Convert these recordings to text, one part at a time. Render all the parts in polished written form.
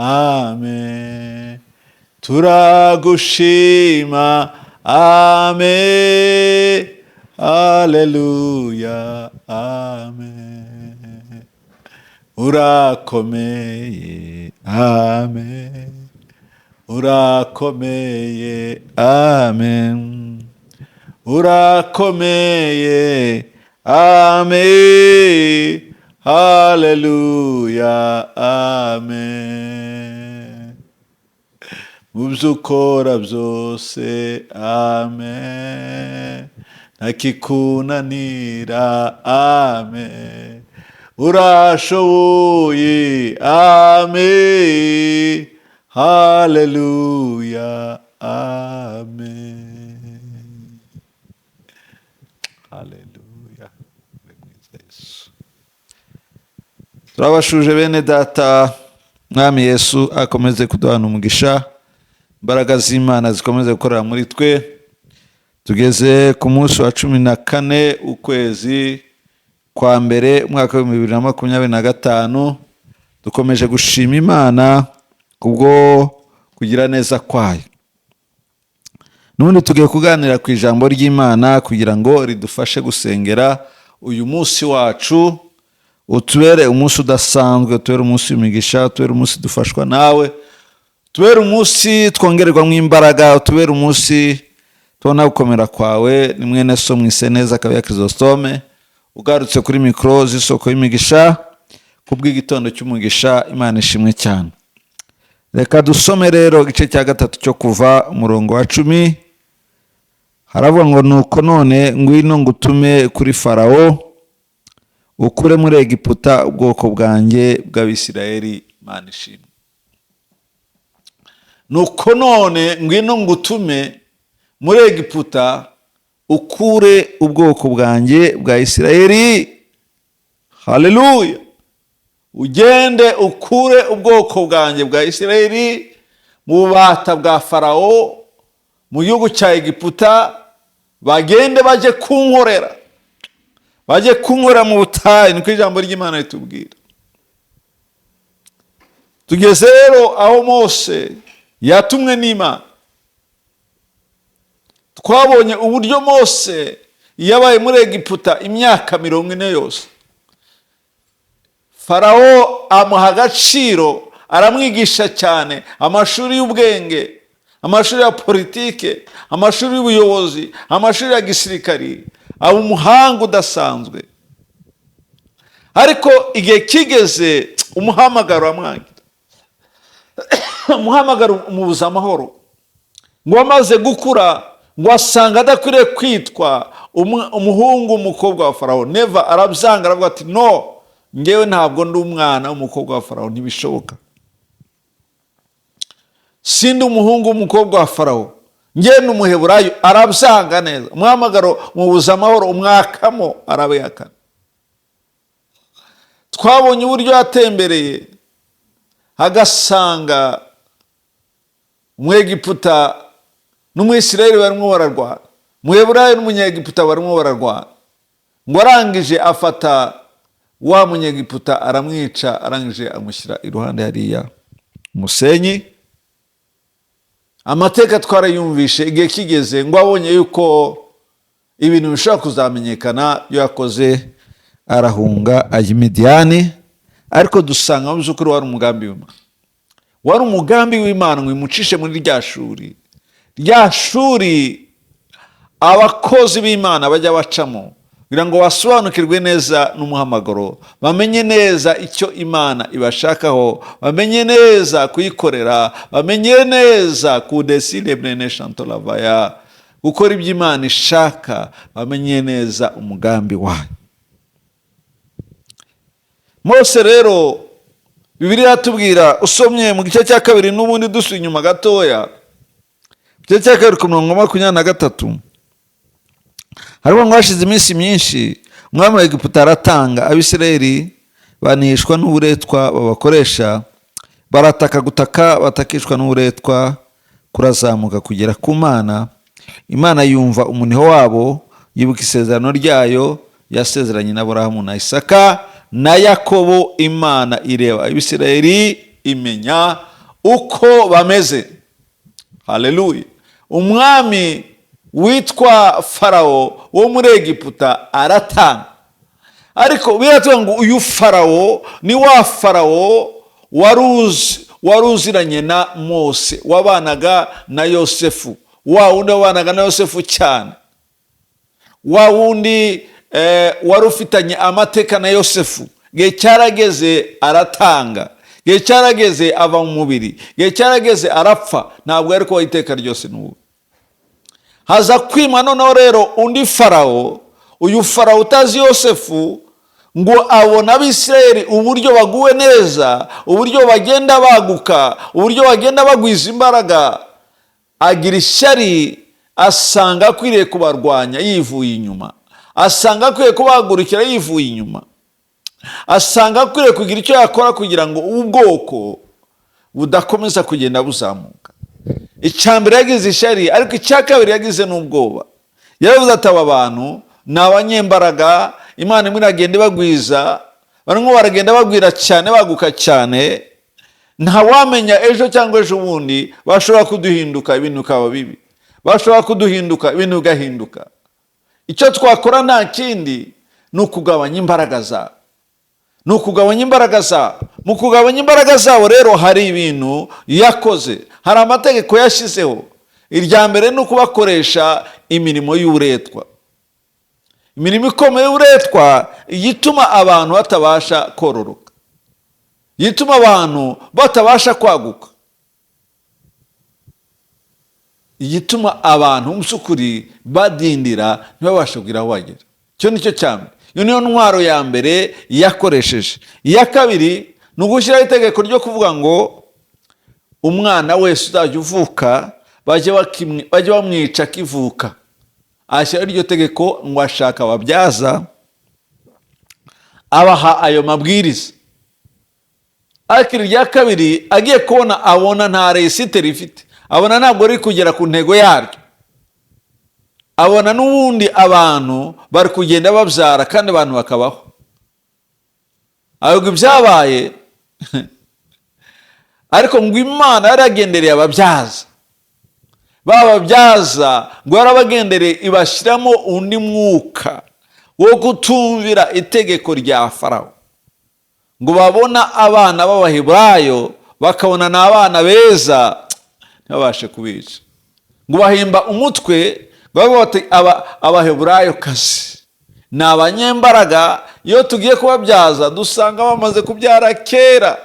amen. Turagushima, amen. Haleluya, amen. Urakomeye, amen. Urakomeye, amen. Urakomeye, amen. Haleluya, amen. Mu byo ukora byose, amen. Ntakikunanira, amen. Urashoboye, amen. Haleluya, amen. Haleluya. Turabashuje bene data, mwami Yesu akomeze kuduhana umugisha, imbaraga z'Imana zikomeze gukorera muri twe. Tugeze ku munsi wa 14 ukwezi kwa mbere umwaka wa 2025. Dukomeje gushima Imana kubwo kugira neza kwayo. Nubundi tugiye kuganira ku ijambo ry'Imana kugira ngo ridufashe gusengera uyu munsi wacu, utubere umunsi udasanzwe, utubere umunsi w'imigisha, utubere umunsi dufashwa nawe, utubere umunsi twongererwamo imbaraga, utubere umunsi tubona gukomera kwawe. Ni mwene so Mwiseneza Kabeya Chrysostome ugarutse kuri mikoro z'isoko y'imigisha kubw'igitondo cy'umugisha. Imana ishimwe cyane. Reka dusome rero igice cya 3 cyo kuva umurongo wa 10. Haravuga ngo nuko none ngwino ngutume kuri Farawo ukure muri Egiputa ubwoko bwanjye bw'Abisirayeli. Imana ishimwe. Nuko none ngwino ngutume muri Egiputa ukure ubwoko bwanjye bwa Isirayeli. Haleluya. Ugende ukure ubwoko bwanjye bwa Isirayeli mu bubata bwa Farawo mu gihugu cya Egiputa, bagende baje kunkorera, baje kunkorera mu butayu. Niko ijambo ry'Imana ritubwira. Tugeze rero aho Mose yatumwe n'Imana. Twabonye uburyo Mose yabaye muri Egiputa imyaka 40 yose. Farawo amuha agaciro, aramwigisha cyane amashuri y'ubwenge, amashuri ya politike, amashuri y'ubuyobozi, amashuri ya gisirikari. Aba umuhanga udasanzwe. Ariko igihe kigeze umuhamagaro amwangira. Umuhamagaro umubuza amahoro. Ngo amaze gukura, ngo asanga adakwiriye kwitwa umuhungu umukobwa wa Farawo. Never. Arabyanga, aravuga ati no, ngewe ntabwo ndi umwana w'umukobwa wa Farawo, ntibishoboka. Sindi umuhungu w'umukobwa wa Farawo, ngewe ni Umuheburayo. Arabyanga neza. Umuhamagaro umubuza amahoro, umwakamo, arabihakana. Twabonye uburyo yatembereye, agasanga Umwegiputa n'Umwisirayeli barimo bararwana, Umuheburayo n'Umunyegiputa barimo bararwana. Ngo arangije afata wa Munyegiputa aramwica, arangije amushyira iruhande hariya umusenyi. Amateka twarayumvishe. Igihe kigeze ngo abonye yuko ibintu bishobora kuzamenyekana, yakoze arahunga ajya i Midiyani. Ariko dusanga mu by'ukuri wari umugambi w'Imana, wari umugambi w'Imana ngo imucishe muri rya shuri, rya shuri abakozi b'Imana bajya bacamo kugira ngo basobanukirwe neza n'umuhamagaro, bamenye neza icyo Imana ibashakaho, bamenye neza kuyikorera, bamenye neza kudesire brene chantolavaya, gukora ibyo Imana ishaka, bamenye neza umugambi wayo. Mose rero Bibiliya tubwira, usomye mu gice cya 2 n'ubundi dusuye inyuma gatoya, igice cya 2 ku murongo wa 23, hariho ngo hashize iminsi myinshi umwami wa Egiputa aratanga, Abisirayeli banihishwa n'uburetwa babakoresha, barataka gutaka batakishwa n'uburetwa kurazamuka kugera ku Mana. Imana yumva umuniho wabo, yibuka isezerano ryayo yasezeranye na Aburahamu na Isaka na Yakobo. Imana ireba Abisirayeli, imenya uko bameze. Haleluya. Umwami witwa Farawo wo muri Egiputa aratanga, ariko biratubwira ngo uyu Farawo ni wa Farawo wari uziranye na Mose, wabanaga na Yosefu, wa wundi wabanaga na Yosefu cyane, wa wundi wari ufitanye amateka na Yosefu. Igihe cyarageze aratanga, igihe cyarageze ava mu mubiri, igihe cyarageze arapfa. Ntabwo yari kubaho iteka ryose n'ubu. Haza kwima noneho rero undi Farawo, uyu Farawo utazi Yosefu, ngo abona Abisirayeli uburyo baguwe neza, uburyo bagenda baguka, uburyo bagenda bagwiza imbaraga, agira ishyari, asanga akwiriye kubarwanya yivuye inyuma, asanga akwiriye kubahagurukira yivuye inyuma, asanga akwiriye kugira icyo yakora kugira ngo ubwoko budakomeza kugenda buzamuka. Icyambere yagize ishyari, ariko icya kabiri yagize n'ubwoba. Yaravuze ati aba bantu ni abanyembaraga, Imana imwe iragenda ibagwiza, barimo baragenda bagwira cyane, baguka cyane, ntawamenya ejo cyangwa ejo bundi bashobora kuduhinduka, ibintu bikaba bibi, bashobora kuduhinduka, ibintu bigahinduka. Icyo twakora nta kindi ni ukugabanya imbaraga zabo, ni ukugabanya imbaraga zabo. Mu kugabanya imbaraga zabo rero hari ibintu yakoze, hari amategeko yashyizeho. Irya mbere ni ukubakoresha imirimo y'uburetwa, imirimo ikomeye y'uburetwa, igituma abantu batabasha kororoka, igituma abantu batabasha kwaguka, igituma abantu mu by'ukuri badindira ntibabashe kugira aho bagera. Icyo nicyo cyambere, iyo niyo ntwaro ya mbere yakoresheje. Iya kabiri ni ugushyiraho itegeko ryo kuvuga ngo umwana wese uzajya uvuka bajye bamwica akivuka. Ashyiraho iryo tegeko ngo ashaka ababyaza, abaha ayo mabwiriza. Ariko irya kabiri agiye kubona, abona nta resite rifite, abona ntabwo riri kugera ku ntego yaryo, abona n'ubundi abantu bari kugenda babyara kandi abantu bakabaho. Ahubwo ibyabaye ariko ngo Imana yaragendereye ababyaza, bababyaza ngo yarabagendereye ibashyiramo undi mwuka wo kutumvira itegeko rya Farawo, ngo babona abana b'Abaheburayo bakabona ni abana beza, ntibabashe kubica. Ngo bahimba umutwe bavuga bati Abaheburayo kazi ni abanyembaraga, iyo tugiye kubabyaza dusanga bamaze kubyara kera.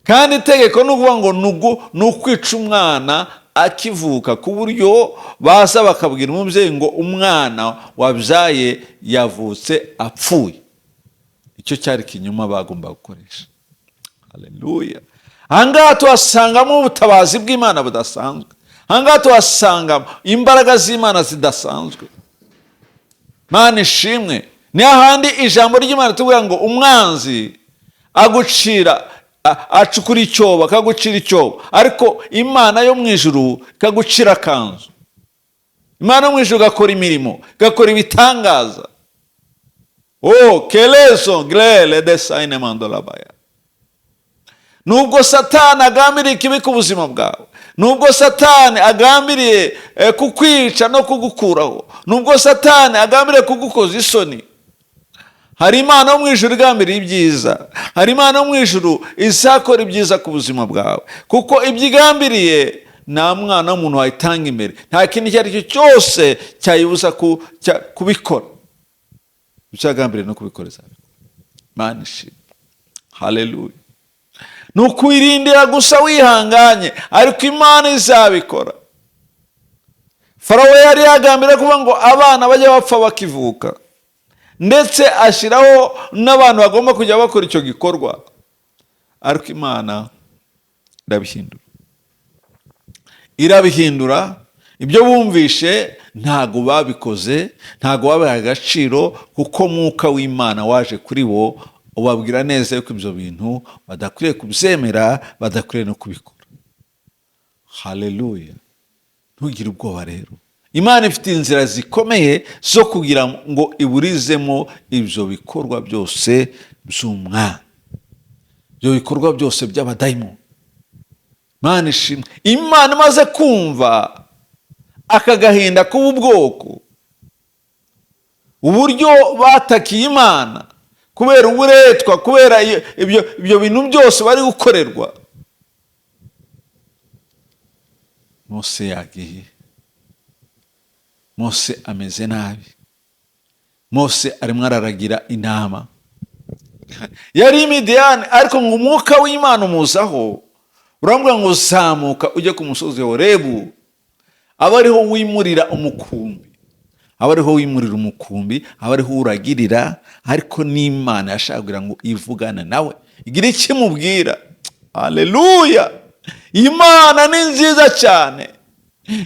Kandi itegeko ni ukuvuga ngo ni ukwica umwana akivuka, ku buryo baza bakabwira umubyeyi ngo umwana wabyaye yavutse apfuye. Icyo cyari ikinyoma bagomba gukoresha. Haleluya. Ahangaha tuhasangamo ubutabazi bw'Imana budasanzwe, ahangaha tuhasangamo imbaraga z'Imana zidasanzwe. Mana ishimwe. Ni hahandi ijambo ry'Imana tuvuga ngo umwanzi acukura icyobo, akagucira icyobo, ariko Imana yo mu ijuru ikagucira akanzu. Imana yo mu ijuru igakora imirimo, igakora ibitangaza. Keleso glele desaine mandolabaya. Nubwo Satani agambiriye ikibi ku buzima bwawe, nubwo Satani agambiriye kukwica no kugukuraho, nubwo Satani agambiriye kugukoza isoni, hari Imana yo mu ijuru igambiriye ibyiza, hari Imana yo mu ijuru izakora ibyiza ku buzima bwawe, kuko ibyo igambiriye nta mwana w'umuntu wayitanga imbere, nta kintu icyo ari cyo cyose cyayibuza kubikora. Icyo yagambiriye no kubikora izabikora. Imana ishimwe. Haleluya. Ni ukwirindira gusa wihanganye, ariko Imana izabikora. Farawo yari yagambiriye kuvuga ngo abana bajya bapfa bakivuka, ndetse ashyiraho n'abantu bagomba kujya bakora icyo gikorwa, ariko Imana irabihindura. Ibyo bumvishe ntago babikoze, ntago babaha agaciro, kuko mwuka w'Imana waje kuri bo ubabwira neza yuko ibyo bintu badakwiriye kubyemera, badakwiriye no kubikora. Haleluya. Ntugire ubwoba rero. Imana ifite inzira zikomeye zo kugira ngo iburizemo ibyo bikorwa byose by'umwana. ibyo bikorwa byose by'abadayimoni. Imana ishimwe. Imana imaze kumva aka gahinda k'ubu bwoko, uburyo batakiye Imana kubera uburetwa, kubera ibyo bintu byose bari gukorerwa, Mose yagiye. Mose ameze nabi. Mose arimo araragira intama. Yari i Midiyani, ariko ngo umwuka w'Imana umuzaho, urambwira ngo zamuka ujye ku musozi wa Horebu, aba ariho wimurira umukumbi, aba ariho wimurira umukumbi, aba ariho uragirira. Ariko n'Imana yashakaga ngo ivugane nawe, igira icyo imubwira. Haleluya! Imana ni nziza cyane,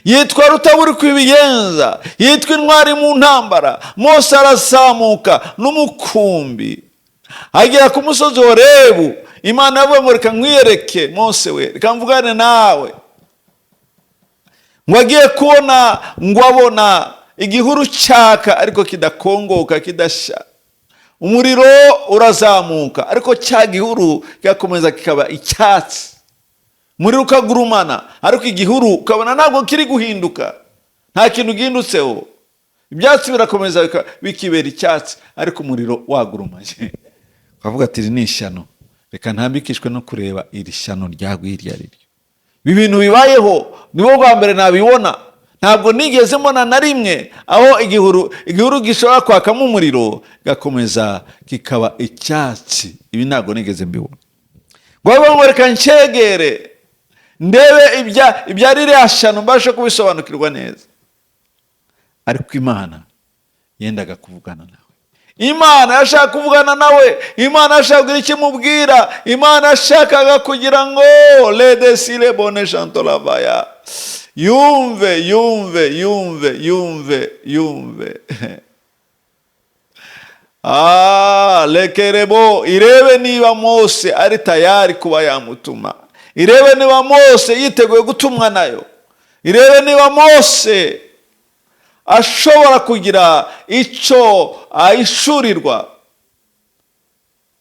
yitwa rutaburi kw'ibigenza, yitwa intwari mu ntambara. Mose arazamuka n'umukumbi agera ku musozi wa Horebu. Imana yavuga ngo reka nkwiyereke Mose we, reka mvugane nawe. Ngo agiye kubona, ngo abona igihuru cyaka ariko kidakongoka, kidashya. Umuriro urazamuka ariko cya gihuru kigakomeza kikaba icyatsi. Umuriro ukagurumana ariko igihuru ukabona ntabwo kiri guhinduka, nta kintu gihindutseho. Ibyatsi birakomeza bikibera icyatsi ariko umuriro wagurumanye. Ukavuga ati ni ishyano, reka ntambikishwe no kureba iri shyano ryaguye iryo ari ryo. Ibi bintu bibayeho nibo bwa mbere nabibona. Ntabwo nigeze mbona na rimwe aho igihuru gishobora kwakamo umuriro gakomeza kikaba icyatsi. Ibi ntabwo nigeze mbibona. Ngo reka nshegere ndebe ibyari ririya shyano mbashe kubisobanukirwa neza. Ariko Imana yendaga kuvugana nawe. Imana yashaka kuvugana nawe. Imana yashaka kugira icyo imubwira. Imana yashakaga kugira ngo ledesile bone chantolavaya, yumve yumve yumve yumve yumve. Lekerebo, irebe niba Mose ari tayari kuba yamutuma. Irebe niba Mose yiteguye gutumwa nayo. Irebe niba Mose ashobora kugira icyo ahishurirwa.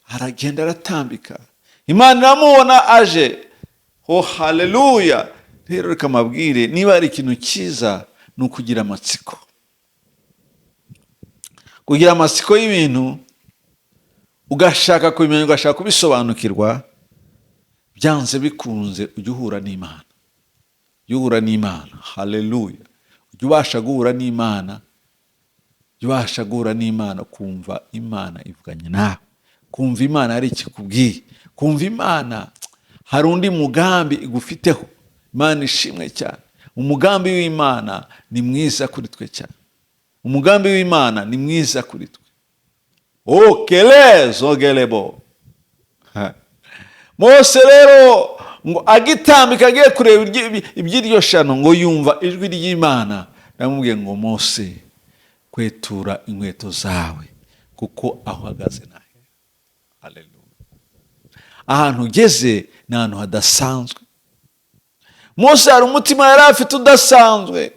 Aragenda aratambika. Imana iramubona aje. Oh haleluya! Rero reka mabwire, niba ari ikintu cyiza ni ukugira amatsiko. Kugira amatsiko y'ibintu, ugashaka kubimenya, ugashaka kubisobanukirwa, byanze bikunze ujya uhura n'Imana. Ujya uhura n'Imana. Haleluya! Ujya ubasha guhura n'Imana. Ujya ubasha guhura n'Imana, kumva Imana ivuganye nawe, kumva Imana hari ikikubwiye, kumva Imana hari undi mugambi igufiteho. Imana ishimwe cyane. Umugambi w'Imana ni mwiza kuri twe cyane. Umugambi w'Imana ni mwiza kuri twe. Oh kelezo gelebo. Mose rero ngo agitambika agiye kureba iby'iryo shano, ngo yumva ijwi ry'Imana ramubwiye ngo Mose, kwetura inkweto zawe kuko aho uhagaze nahe. Haleluya! Ahantu ugeze ni ahantu hadasanzwe. Mose hari umutima yari afite udasanzwe.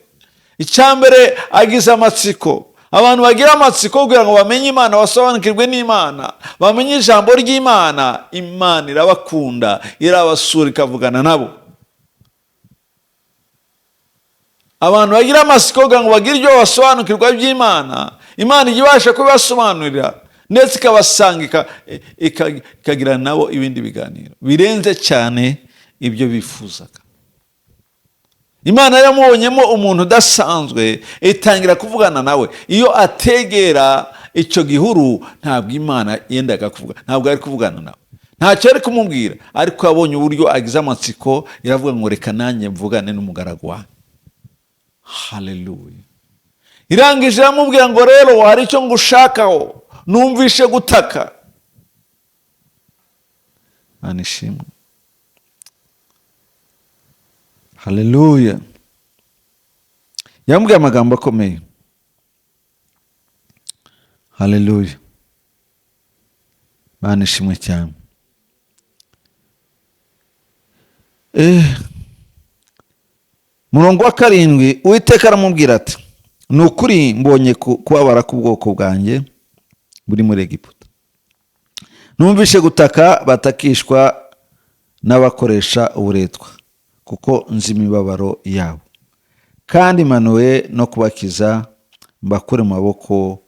Icyambere agize amatsiko. Abantu bagira amatsiko kugira ngo bamenye Imana, basobanukirwe n'Imana, bamenye ijambo ry'Imana. Imana irabakunda, irabasura, ikavugana nabo. Abantu bagira amatsiko kugira ngo bagire ibyo basobanukirwa by'Imana, Imana ijya ibasha kubibasobanurira, ndetse ikabasanga ikagira nabo ibindi biganiro birenze cyane ibyo bifuzaga. Imana yamubonyemo umuntu udasanzwe, itangira kuvugana nawe. Iyo ategera icyo gihuru, ntabwo Imana yendaga kuvuga, ntabwo ari kuvugana nawe, ntacyo ari kumubwira, ariko abonye uburyo agize amatsiko, iravuga ngo reka nanjye mvugane n'umugaragu wawe. Haleluya! Irangije iramubwira ngo rero hari icyo ngushakaho, numvishe gutaka. Anishimwe. Haleluya! Yambwiye amagambo akomeye. Haleluya! Mana ishimwe cyane. Murongo wa 7, Uwiteka aramubwira ati, ni ukuri mbonye kubabara k'ubwoko bwanjye buri muri Egiputa, numvishe gutaka batakishwa n'abakoresha uburetwa, kuko nzi imibabaro yabo, kandi manuwe no kubakiza, mbakure mu maboko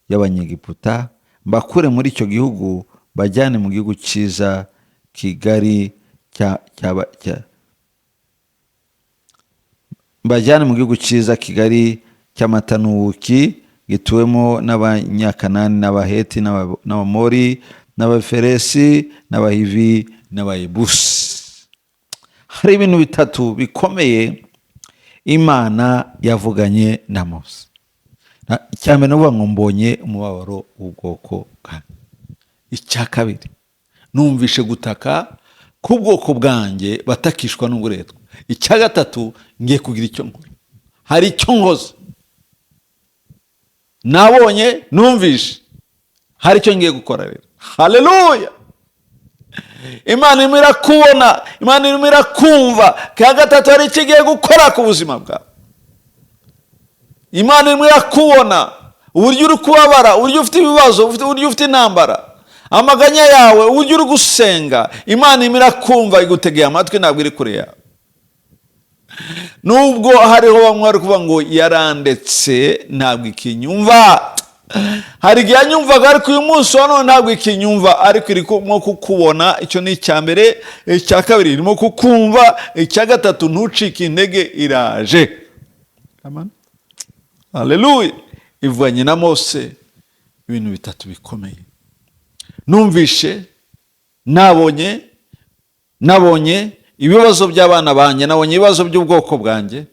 y'abanyegiputa, mbakure muri icyo gihugu, bajyane mu gihugu cyiza kigari mbajyane mu gihugu cyiza kigari cy'amata n'ubuki, gituwemo n'abanyakanani n'abaheti n'abamori n'abaferesi n'abahivi n'abayebusi. Hari ibintu bitatu bikomeye Imana yavuganye na Mose. Icyambere n'uvuga ngo mbonye umubabaro w'ubwoko bwanjye. Icya kabiri, numvishe gutaka k'ubwoko bwanjye batakishwa n'uburetwa. Icya gatatu, ngiye kugira icyo nkora. Hari icyo nkoze, nabonye, numvishe, hari icyo ngiye gukora rero. Haleluya! Imana irimo irakubona, Imana irimo irakumva. Ka gatatu, hari icyo igiye gukora ku buzima bwawe. Imana irimo irakubona uburyo uri kubabara, uburyo ufite ibibazo, uburyo ufite intambara, amaganya yawe, uburyo uri gusenga. Imana irimo irakumva, igutegeye amatwi, ntabwo iri kure yawe. Nubwo hariho bamwe bari kuvuga ngo yarandetse ntabwo ikinyumva, hari igihe yanyumvaga ariko uyu munsi wa none ntabwo ikinyumva, ariko irimo kukubona. Icyo ni icya mbere. Icya kabiri, irimo kukumva. Icya gatatu, ntucike intege, iraje. Amen. Haleluya! Ivuganye na Mose ibintu bitatu bikomeye. Numvishe, nabonye ibibazo by'abana banjye, nabonye ibibazo by'ubwoko bwanjye,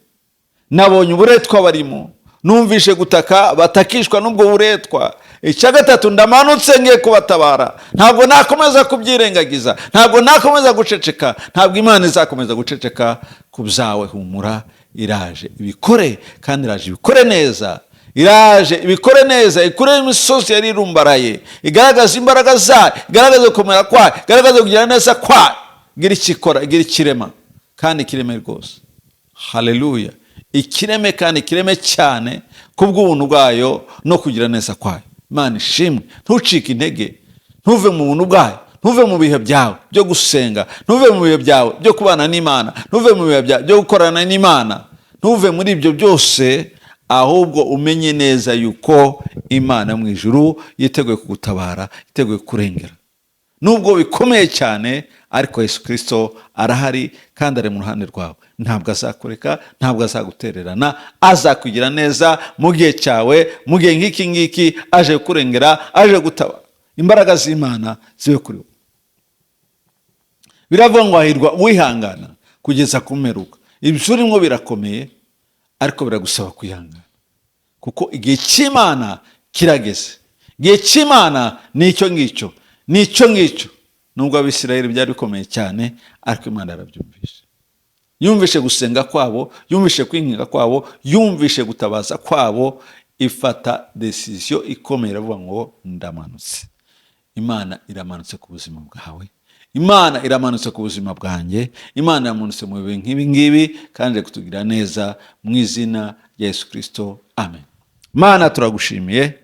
nabonye uburetwa barimo, numvishe gutaka batakishwa n'ubwo buretwa. Icya gatatu, ndamanutse ngiye kubatabara. Ntabwo nakomeza kubyirengagiza, ntabwo nakomeza guceceka, ntabwo Imana izakomeza guceceka ku byawe. Humura, iraje ibikore, kandi iraje ibikore neza. Iraje ibikore neza, ikure imisozi yari irumbaraye, igaragaza imbaraga zayo, igaragaza gukomera kwayo, igaragaza kugira neza kwayo. Gira ikikora, gira ikirema, kandi ikireme rwose. Haleluya! Ikireme, kandi ikireme cyane kubw'ubuntu bwayo no kugira neza kwayo. Imana ishimwe. Ntucike intege, ntuve mu buntu bwayo, ntuve mu bihe byawe byo gusenga, ntuve mu bihe byawe byo kubana n'Imana, ntuve mu bihe byawe byo gukorana n'Imana, ntuve muri ibyo byose, ahubwo umenye neza yuko Imana mu ijuru yiteguye kugutabara, yiteguye kurengera. Nubwo bikomeye cyane, ariko Yesu Kristo arahari, kandi ari mu ruhande rwawe. Ntabwo azakureka, ntabwo azagutererana, azakugira neza mu gihe cyawe, mu gihe nk'iki ngiki, aje kurengera, aje gutabara. Imbaraga z'Imana zibe kuri wowe. Biravuga ngo hahirwa uwihangana kugeza ku mperuka. Ibyo urimo birakomeye, ariko biragusaba kwihangana, kuko igihe cy'Imana kirageze. Igihe cy'Imana ni icyo ngicyo, ni icyo ngicyo. Nubwo Abisirayeli byari bikomeye cyane, ariko Imana yarabyumvishe. Yumvishe gusenga kwabo, yumvishe kwinginga kwabo, yumvishe gutabaza kwabo, ifata decision ikomeye, iravuga ngo ndamanutse. Imana iramanutse ku buzima bwawe, Imana iramanutse ku buzima bwanjye, Imana iramanutse mu bihe nk'ibi ngibi, kandi kutugira neza mu izina rya Yesu Kristo. Amen. Mana, turagushimiye.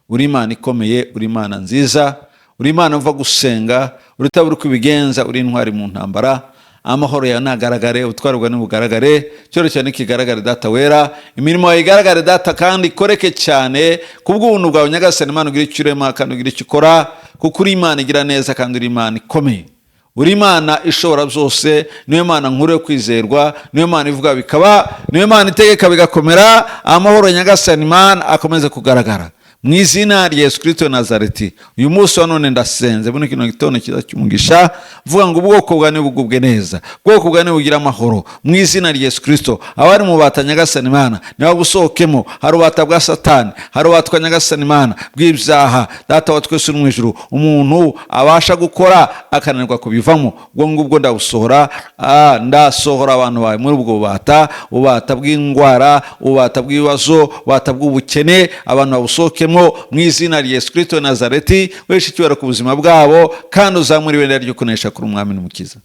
Uri Imana ikomeye, uri Imana nziza, uri Imana uva gusenga, urutabura uko ibigenza, uri intwari mu ntambara. Amahoro yawe nagaragare, ubutwari bwawe nibugaragare, cyoro cyane kigaragare Data wera, imirimo yawe igaragare Data, kandi ikoreke cyane kubw'ubuntu bwawe Nyagasani. Imana ugira icyo urema, kandi ugira icyo ukora, kuko uri Imana igira neza, kandi uri Imana ikomeye. Uri Imana ishobora byose, niyo Mana nkuru yo kwizerwa, niyo Mana ivuga bikaba, niyo Mana itegeka bigakomera. Amahoro Nyagasani Imana akomeze kugaragara mu izina rya Yesu Kristo Nazareti. Uyu munsi wa none ndasenze muri kino gitondo cyiza cy'umugisha, vuga ngo ubwoko bwawe bugubwe neza, ubwoko bwawe bugira amahoro mu izina rya Yesu Kristo. Abari mu bata Nyagasani Imana niba gusohokemo, hari ubata bwa Satani, hari ubata Nyagasani Imana bw'ibyaha. Data wa twese uri mu ijuru, umuntu abasha gukora akananirwa kubivamo, ubwo ngubwo ndabusohora. Ndasohora abantu bawe muri ubwo bubata, ubata bw'indwara, ubata bw'ibibazo, ubata bw'ubukene, abantu babusohokemo mu izina rya Yesu Kristo Nazareti. Weshe icyubahiro ku buzima bwabo, kandi uzamura ibendera ryo kunesha kuri umwami n'umukiza.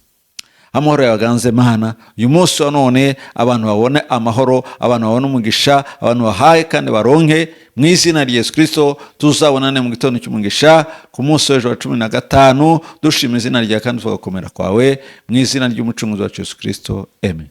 Amahoro yaganze Mana uyu munsi wa none, abantu babone amahoro, abantu babone umugisha, abantu bahaye kandi baronke mu izina rya Yesu Kristo. Tuzabonane mu gitondo cy'umugisha ku munsi w'ejo wa 15 dushima izina rya kandi tugakomera kwawe mu izina ry'umucunguzi wacu Yesu Kristo. Amen.